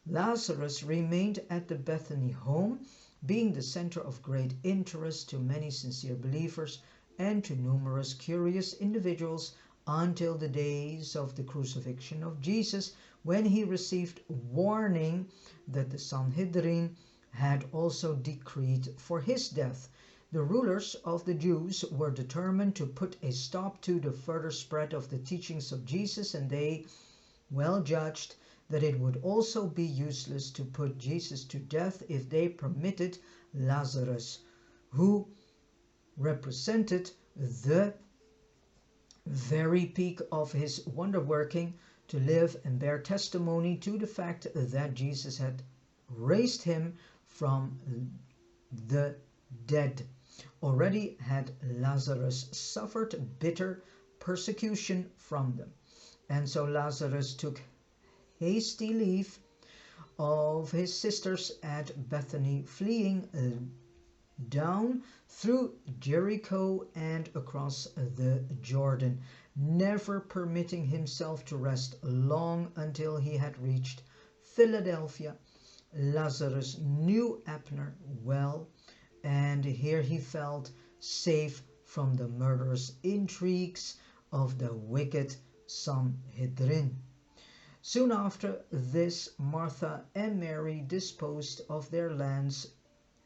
Lazarus remained at the Bethany home, being the center of great interest to many sincere believers and to numerous curious individuals until the days of the crucifixion of Jesus, when he received warning that the Sanhedrin had also decreed for his death. The rulers of the Jews were determined to put a stop to the further spread of the teachings of Jesus, and they well judged that it would also be useless to put Jesus to death if they permitted Lazarus, who represented the very peak of his wonder-working, to live and bear testimony to the fact that Jesus had raised him from the dead. Already had Lazarus suffered bitter persecution from them. And so Lazarus took hasty leave of his sisters at Bethany, fleeing down through Jericho and across the Jordan, never permitting himself to rest long until he had reached Philadelphia. Lazarus knew Abner well, and here he felt safe from the murderous intrigues of the wicked Sanhedrin. Soon after this, Martha and Mary disposed of their lands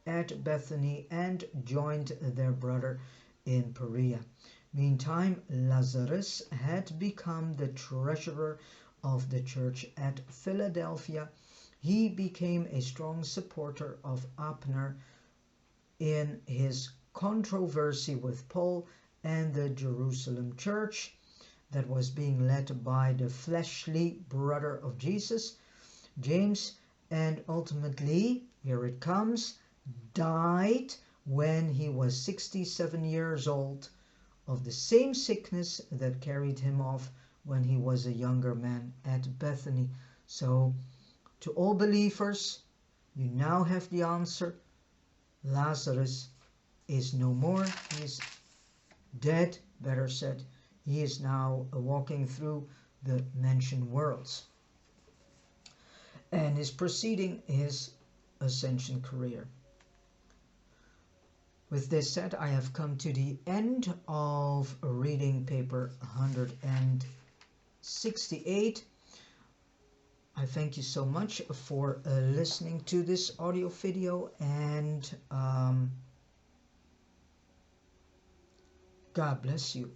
at Bethany and joined their brother in Perea. Meantime, Lazarus had become the treasurer of the church at Philadelphia. He became a strong supporter of Abner in his controversy with Paul and the Jerusalem church that was being led by the fleshly brother of Jesus. James, and ultimately, here it comes, died when he was 67 years old of the same sickness that carried him off when he was a younger man at Bethany. So, to all believers, you now have the answer. Lazarus is no more. He is dead, better said. He is now walking through the mentioned worlds and is proceeding his ascension career. With this said, I have come to the end of reading paper 168. I thank you so much for listening to this audio video, and God bless you.